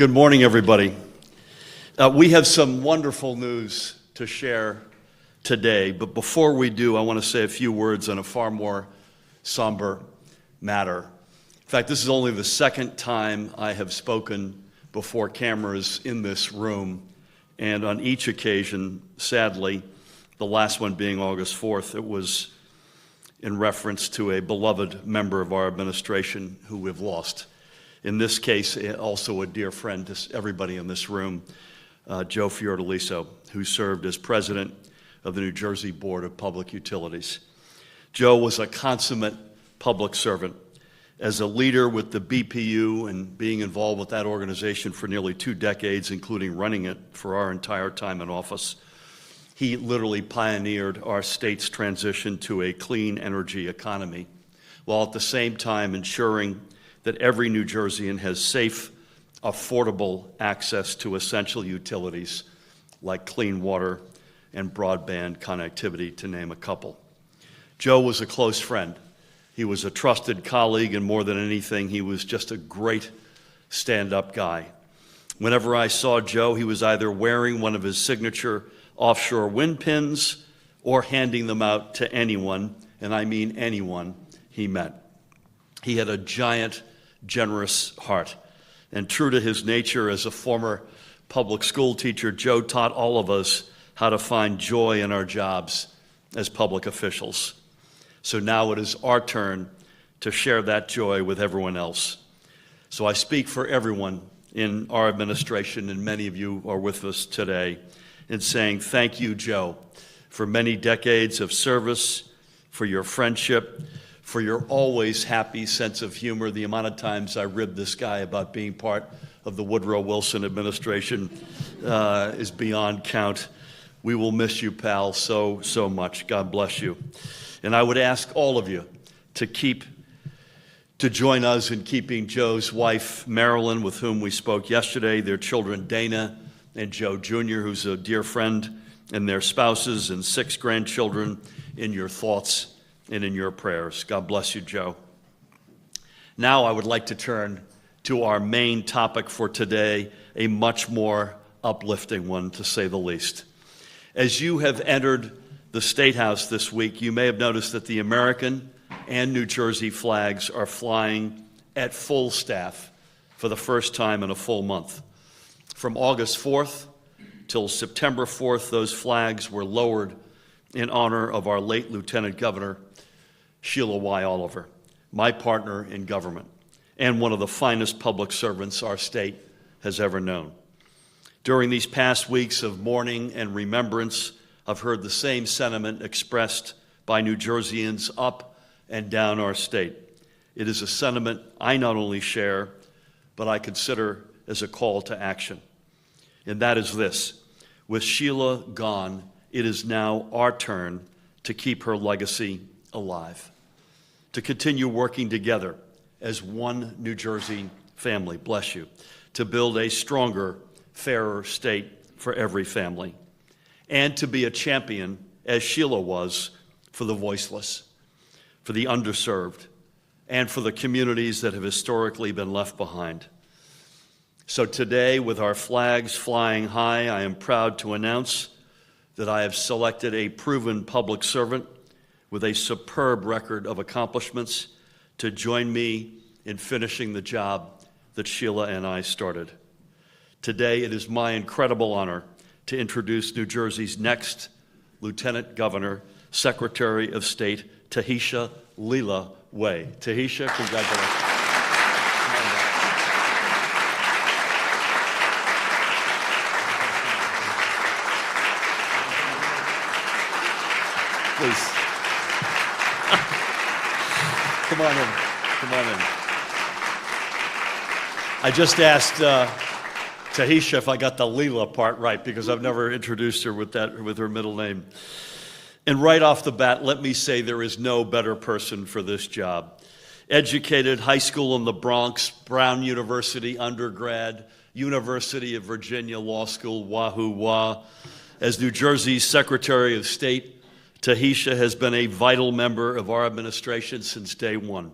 Good morning, everybody. We have some wonderful news to share today, but before we do, I want to say a few words on a far more somber matter. In fact, this is only the second time I have spoken before cameras in this room, and on each occasion, sadly, the last one being August 4th, it was in reference to a beloved member of our administration who we've lost. In this case, also a dear friend to everybody in this room, Joe Fiordaliso, who served as president of the New Jersey Board of Public Utilities. Joe was a consummate public servant. As a leader with the BPU and being involved with that organization for nearly 2 decades, including running it for our entire time in office, he literally pioneered our state's transition to a clean energy economy, while at the same time ensuring that every New Jerseyan has safe, affordable access to essential utilities like clean water and broadband connectivity, to name a couple. Joe was a close friend. He was a trusted colleague, and more than anything, he was just a great stand-up guy. Whenever I saw Joe, he was either wearing one of his signature offshore wind pins or handing them out to anyone, and I mean anyone, he met. He had a giant, generous heart, and true to his nature as a former public school teacher, Joe taught all of us how to find joy in our jobs as public officials. So now it is our turn to share that joy with everyone else. So I speak for everyone in our administration, and many of you are with us today, in saying thank you, Joe, for many decades of service, for your friendship, for your always happy sense of humor. The amount of times I ribbed this guy about being part of the Woodrow Wilson administration is beyond count. We will miss you, pal, so much. God bless you. And I would ask all of you to join us in keeping Joe's wife, Marilyn, with whom we spoke yesterday, their children, Dana and Joe Jr., who's a dear friend, and their spouses and 6 grandchildren in your thoughts and in your prayers. God bless you, Joe. Now I would like to turn to our main topic for today, a much more uplifting one, to say the least. As you have entered the State House this week, you may have noticed that the American and New Jersey flags are flying at full staff for the first time in a full month. From August 4th till September 4th, those flags were lowered in honor of our late Lieutenant Governor, Sheila Y. Oliver, my partner in government, and one of the finest public servants our state has ever known. During these past weeks of mourning and remembrance, I've heard the same sentiment expressed by New Jerseyans up and down our state. It is a sentiment I not only share, but I consider as a call to action. And that is this: with Sheila gone, it is now our turn to keep her legacy alive, to continue working together as one New Jersey family, bless you, to build a stronger, fairer state for every family, and to be a champion, as Sheila was, for the voiceless, for the underserved, and for the communities that have historically been left behind. So today, with our flags flying high, I am proud to announce that I have selected a proven public servant with a superb record of accomplishments to join me in finishing the job that Sheila and I started. Today, it is my incredible honor to introduce New Jersey's next Lieutenant Governor, Secretary of State, Tahesha Leela Way. Tahesha, congratulations. Please. Come on in. Come on in. I just asked Tahesha if I got the Leela part right, because I've never introduced her with her middle name. And right off the bat, let me say there is no better person for this job. Educated, high school in the Bronx, Brown University undergrad, University of Virginia Law School, wahoo wah. As New Jersey's Secretary of State, Tahesha has been a vital member of our administration since day one.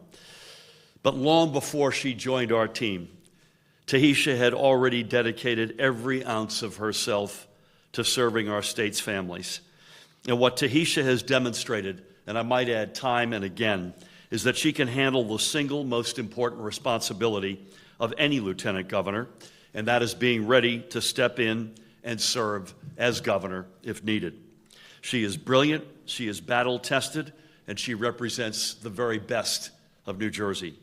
But long before she joined our team, Tahesha had already dedicated every ounce of herself to serving our state's families. And what Tahesha has demonstrated, and I might add time and again, is that she can handle the single most important responsibility of any lieutenant governor, and that is being ready to step in and serve as governor if needed. She is brilliant, she is battle-tested, and she represents the very best of New Jersey.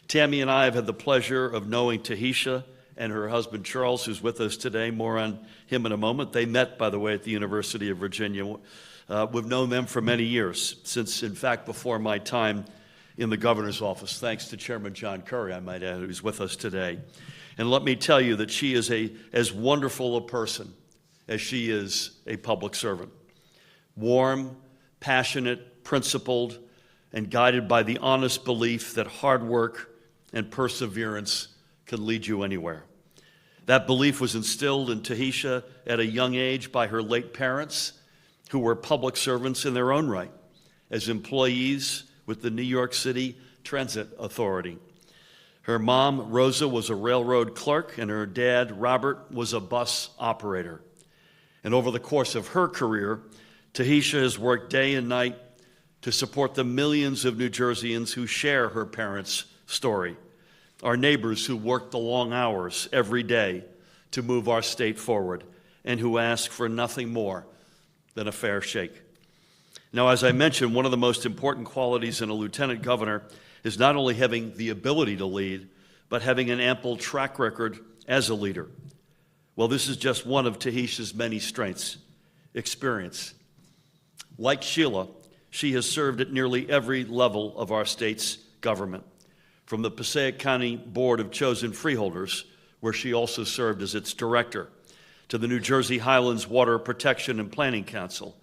Tammy and I have had the pleasure of knowing Tahesha and her husband Charles, who's with us today. More on him in a moment. They met, by the way, at the University of Virginia. We've known them for many years, since, in fact, before my time in the governor's office, thanks to Chairman John Curry, I might add, who's with us today. And let me tell you that she is as wonderful a person as she is a public servant. Warm, passionate, principled, and guided by the honest belief that hard work and perseverance can lead you anywhere. That belief was instilled in Tahesha at a young age by her late parents, who were public servants in their own right, as employees with the New York City Transit Authority. Her mom, Rosa, was a railroad clerk, and her dad, Robert, was a bus operator. And over the course of her career, Tahesha has worked day and night to support the millions of New Jerseyans who share her parents' story, our neighbors who work the long hours every day to move our state forward and who ask for nothing more than a fair shake. Now, as I mentioned, one of the most important qualities in a lieutenant governor is not only having the ability to lead, but having an ample track record as a leader. Well, this is just one of Tahesha's many strengths: experience. Like Sheila, she has served at nearly every level of our state's government, from the Passaic County Board of Chosen Freeholders, where she also served as its director, to the New Jersey Highlands Water Protection and Planning Council,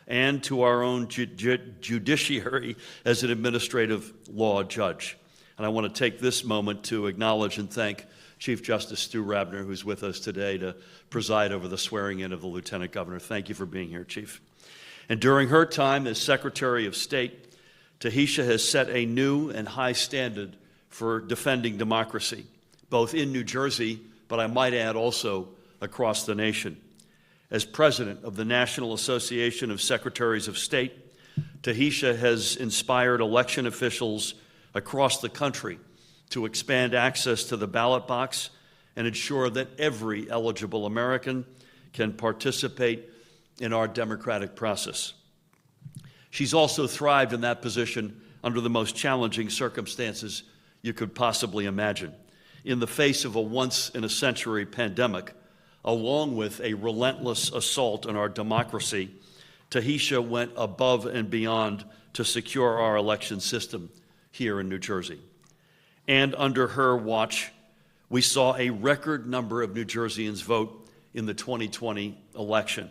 and to our own judiciary as an administrative law judge. And I want to take this moment to acknowledge and thank Chief Justice Stu Rabner, who's with us today to preside over the swearing-in of the Lieutenant Governor. Thank you for being here, Chief. And during her time as Secretary of State, Tahesha has set a new and high standard for defending democracy, both in New Jersey, but I might add also across the nation. As president of the National Association of Secretaries of State, Tahesha has inspired election officials across the country to expand access to the ballot box and ensure that every eligible American can participate in our democratic process. She's also thrived in that position under the most challenging circumstances you could possibly imagine. In the face of a once-in-a-century pandemic, along with a relentless assault on our democracy, Tahesha went above and beyond to secure our election system here in New Jersey. And under her watch, we saw a record number of New Jerseyans vote in the 2020 election.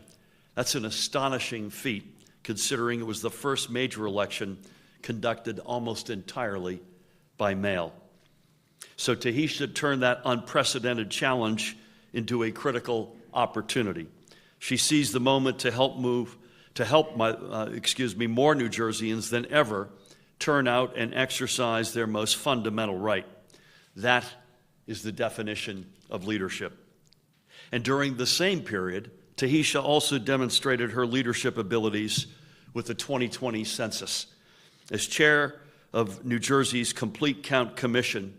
That's an astonishing feat, considering it was the first major election conducted almost entirely by mail. So Tahesha turned that unprecedented challenge into a critical opportunity. She seized the moment to help more New Jerseyans than ever turn out and exercise their most fundamental right. That is the definition of leadership. And during the same period, Tahesha also demonstrated her leadership abilities with the 2020 census. As chair of New Jersey's Complete Count Commission,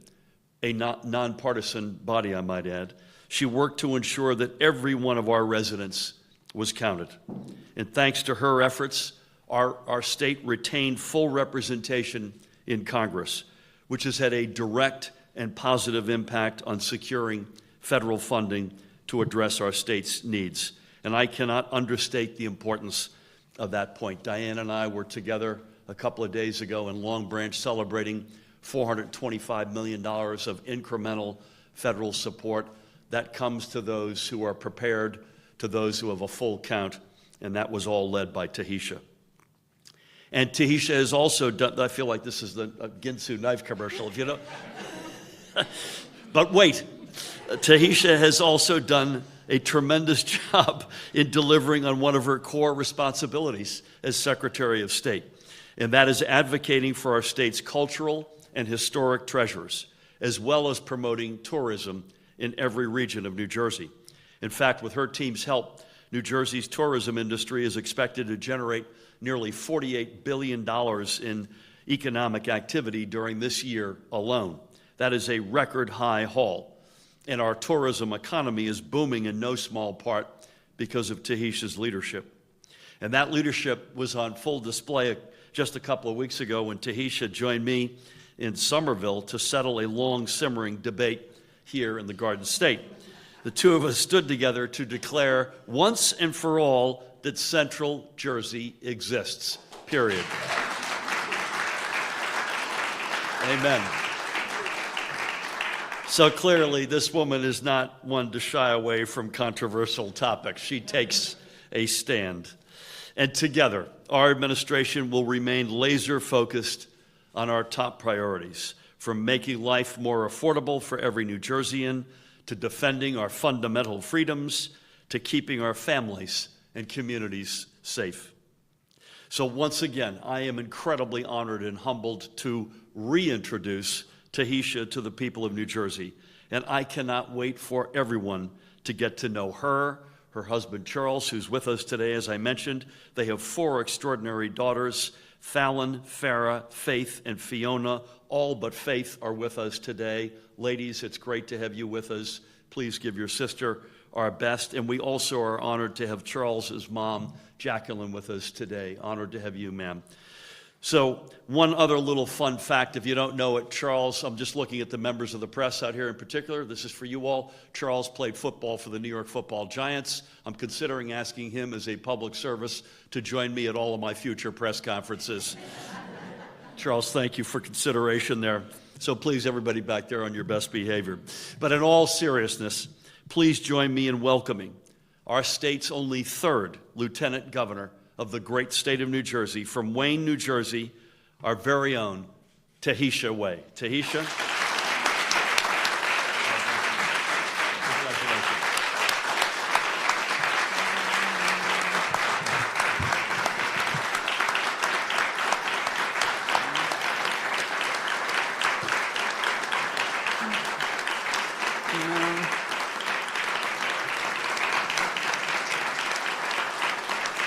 a nonpartisan body, I might add, she worked to ensure that every one of our residents was counted. And thanks to her efforts, our state retained full representation in Congress, which has had a direct and positive impact on securing federal funding to address our state's needs. And I cannot understate the importance of that point. Diane and I were together a couple of days ago in Long Branch celebrating $425 million of incremental federal support that comes to those who are prepared, to those who have a full count, and that was all led by Tahesha. And Tahesha has also done, I feel like this is the Ginsu knife commercial, if you know. But wait, Tahesha has also done a tremendous job in delivering on one of her core responsibilities as Secretary of State, and that is advocating for our state's cultural and historic treasures, as well as promoting tourism in every region of New Jersey. In fact, with her team's help, New Jersey's tourism industry is expected to generate nearly $48 billion in economic activity during this year alone. That is a record high haul. And our tourism economy is booming in no small part because of Tahesha's leadership. And that leadership was on full display just a couple of weeks ago when Tahesha joined me in Somerville to settle a long simmering debate here in the Garden State. The two of us stood together to declare once and for all that Central Jersey exists, period. Amen. So clearly, this woman is not one to shy away from controversial topics. She takes a stand. And together, our administration will remain laser-focused on our top priorities, from making life more affordable for every New Jerseyan, to defending our fundamental freedoms, to keeping our families and communities safe. So once again, I am incredibly honored and humbled to reintroduce Tahesha to the people of New Jersey, and I cannot wait for everyone to get to know her, her husband Charles, who's with us today, as I mentioned. They have 4 extraordinary daughters, Fallon, Farah, Faith, and Fiona. All but Faith are with us today. Ladies, it's great to have you with us. Please give your sister our best. And we also are honored to have Charles's mom, Jacqueline, with us today. Honored to have you, ma'am. So one other little fun fact, if you don't know it, Charles, I'm just looking at the members of the press out here in particular. This is for you all. Charles played football for the New York Football Giants. I'm considering asking him as a public service to join me at all of my future press conferences. Charles, thank you for consideration there. So please, everybody back there, on your best behavior. But in all seriousness, please join me in welcoming our state's only 3rd Lieutenant Governor of the great state of New Jersey, from Wayne, New Jersey, our very own Tahesha Way. Tahesha.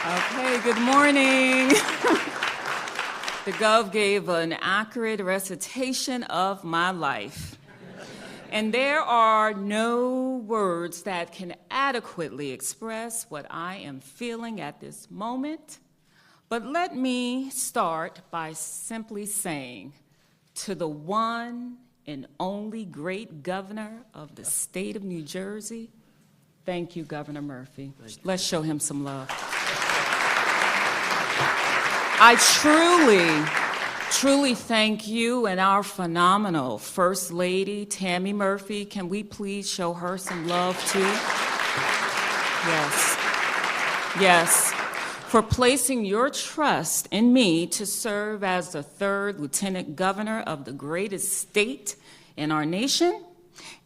Okay, good morning. The Gov gave an accurate recitation of my life. And there are no words that can adequately express what I am feeling at this moment. But let me start by simply saying, to the one and only great governor of the state of New Jersey, thank you, Governor Murphy. Let's show him some love. I truly thank you and our phenomenal First Lady, Tammy Murphy. Can we please show her some love, too? Yes. For placing your trust in me to serve as the 3rd Lieutenant Governor of the greatest state in our nation.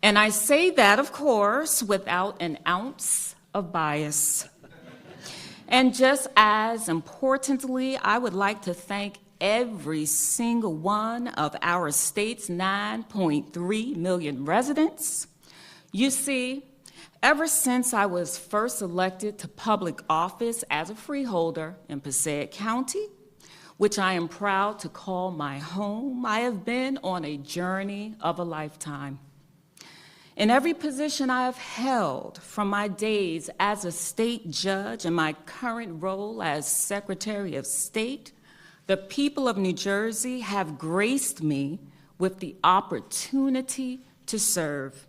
And I say that, of course, without an ounce of bias. And just as importantly, I would like to thank every single one of our state's 9.3 million residents. You see, ever since I was first elected to public office as a freeholder in Passaic County, which I am proud to call my home, I have been on a journey of a lifetime. In every position I have held, from my days as a state judge and my current role as Secretary of State, the people of New Jersey have graced me with the opportunity to serve.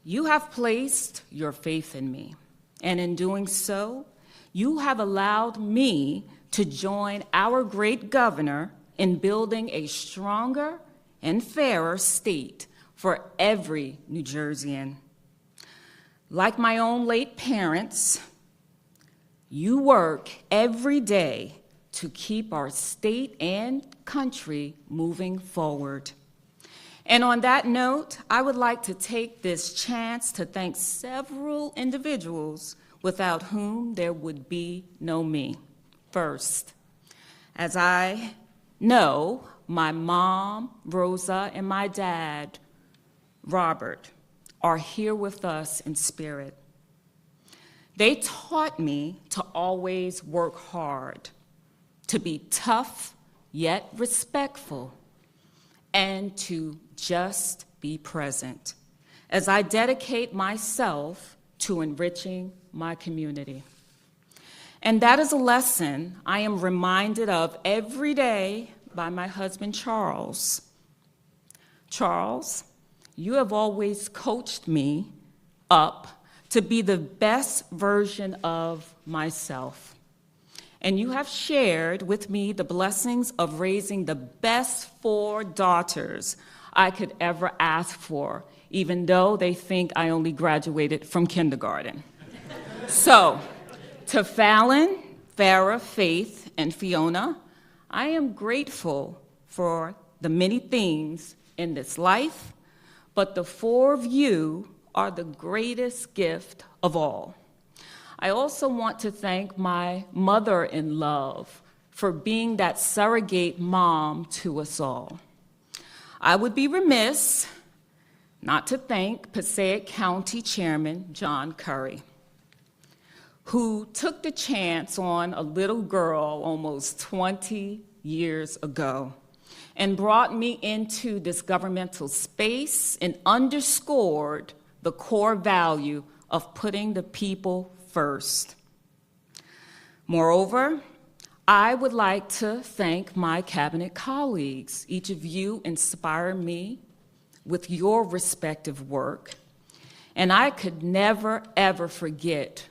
You have placed your faith in me, and in doing so, you have allowed me to join our great governor in building a stronger and fairer state for every New Jerseyan. Like my own late parents, you work every day to keep our state and country moving forward. And on that note, I would like to take this chance to thank several individuals without whom there would be no me. First, as I know, my mom, Rosa, and my dad, Robert are here with us in spirit. They taught me to always work hard, to be tough yet respectful, and to just be present as I dedicate myself to enriching my community. And that is a lesson I am reminded of every day by my husband, Charles. Charles, you have always coached me up to be the best version of myself. And you have shared with me the blessings of raising the best 4 daughters I could ever ask for, even though they think I only graduated from kindergarten. So, to Fallon, Farrah, Faith, and Fiona, I am grateful for the many things in this life, but the 4 of you are the greatest gift of all. I also want to thank my mother-in-law for being that surrogate mom to us all. I would be remiss not to thank Passaic County Chairman John Curry, who took the chance on a little girl almost 20 years ago and brought me into this governmental space and underscored the core value of putting the people first. Moreover, I would like to thank my cabinet colleagues. Each of you inspire me with your respective work, and I could never, ever forget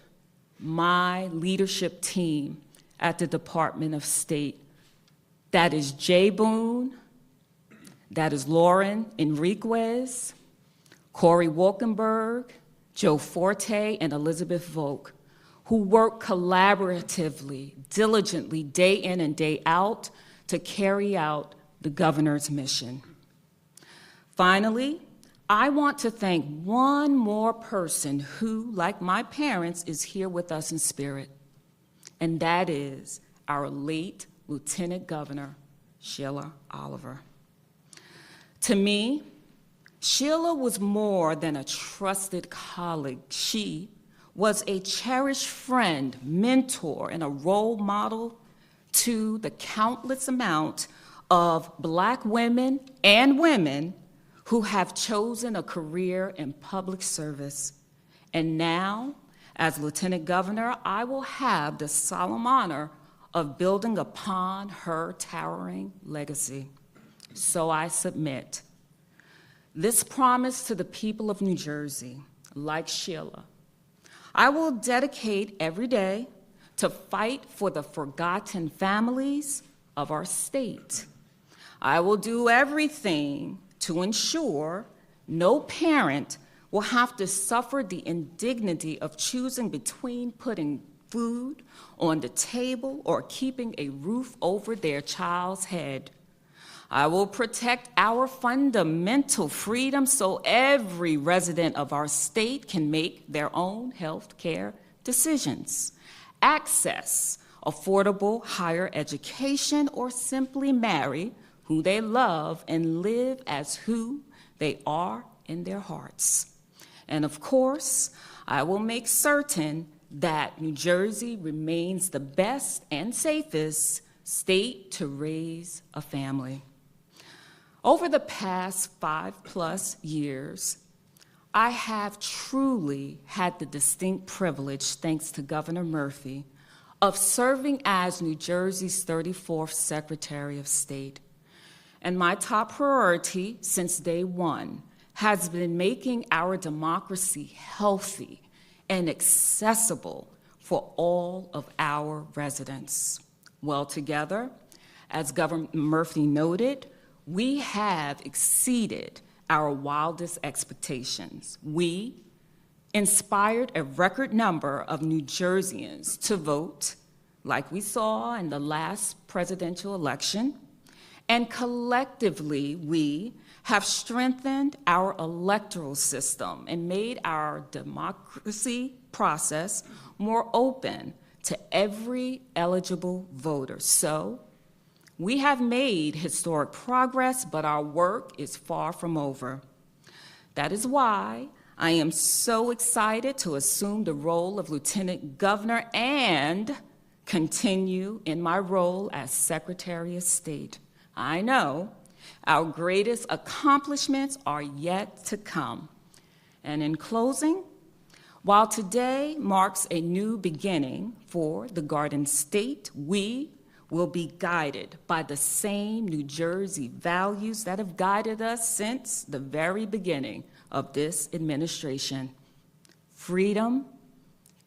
my leadership team at the Department of State. That is Jay Boone, that is Lauren Enriquez, Corey Wolkenberg, Joe Forte, and Elizabeth Volk, who work collaboratively, diligently, day in and day out to carry out the governor's mission. Finally, I want to thank one more person who, like my parents, is here with us in spirit, and that is our late Lieutenant Governor, Sheila Oliver. To me, Sheila was more than a trusted colleague. She was a cherished friend, mentor, and a role model to the countless amount of Black women and women who have chosen a career in public service. And now, as Lieutenant Governor, I will have the solemn honor of building upon her towering legacy. So I submit this promise to the people of New Jersey, like Sheila. I will dedicate every day to fight for the forgotten families of our state. I will do everything to ensure no parent will have to suffer the indignity of choosing between putting food on the table or keeping a roof over their child's head. I will protect our fundamental freedom so every resident of our state can make their own health care decisions, access affordable higher education, or simply marry who they love and live as who they are in their hearts. And of course, I will make certain that New Jersey remains the best and safest state to raise a family. Over the past 5+ years, I have truly had the distinct privilege, thanks to Governor Murphy, of serving as New Jersey's 34th Secretary of State. And my top priority since day one has been making our democracy healthy and accessible for all of our residents. Well, together, as Governor Murphy noted, we have exceeded our wildest expectations. We inspired a record number of New Jerseyans to vote, like we saw in the last presidential election, and collectively, we have strengthened our electoral system and made our democracy process more open to every eligible voter. So, we have made historic progress, but our work is far from over. That is why I am so excited to assume the role of Lieutenant Governor and continue in my role as Secretary of State. I know our greatest accomplishments are yet to come. And in closing, while today marks a new beginning for the Garden State, we will be guided by the same New Jersey values that have guided us since the very beginning of this administration: freedom,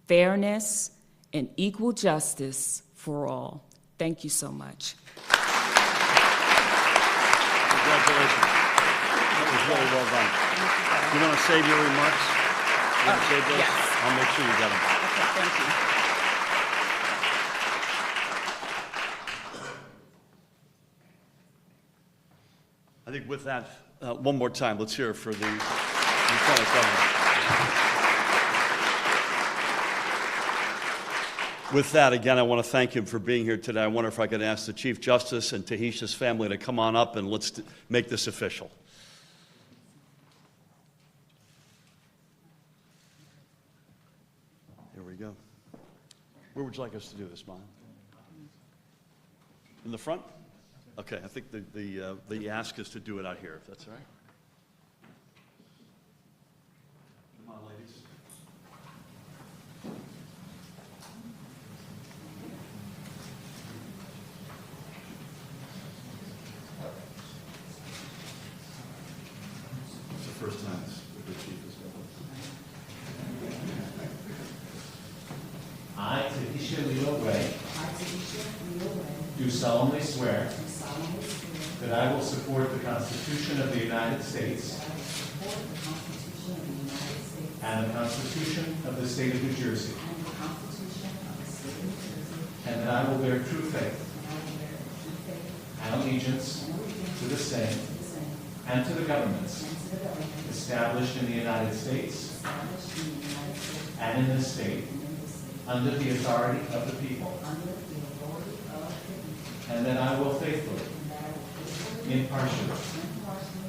fairness, and equal justice for all. Thank you so much. Congratulations. That was really well done. You want to save your remarks? You want to save those? Yes. I'll make sure you get them. Okay, thank you. I think with that, one more time, let's hear it for the Lieutenant Governor. With that, again, I want to thank him for being here today. I wonder if I could ask the Chief Justice and Tahesha's family to come on up and let's make this official. Here we go. Where would you like us to do this, Maya? In the front? Okay, I think the ask is to do it out here, if that's all right. Come on, ladies. It's the first time the chief has been with us. I, Tahesha Leo Ray, do solemnly swear that I will support the Constitution of the United States and the Constitution of the State of New Jersey, and that I will bear true faith and allegiance to the same and to the governments established in the United States and in this state under the authority of the people, and that I will faithfully, impartially,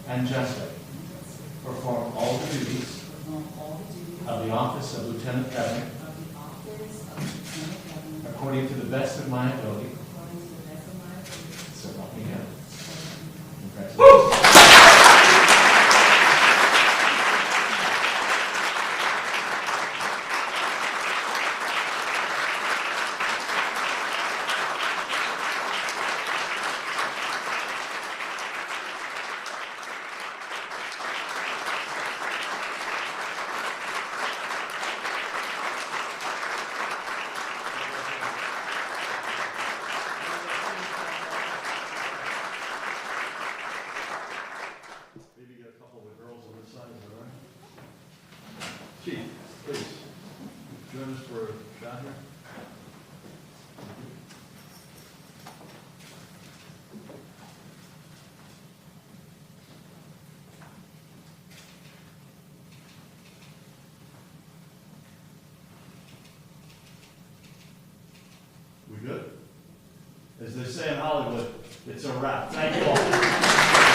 and justly perform all the duties of the office of Lieutenant Governor according to the best of my ability. So help me God. Congratulations. Maybe get a couple of the girls on this side, is that all right? Chief, please, join us for a shot here. We good? As they say in Hollywood, it's a wrap. Thank you all.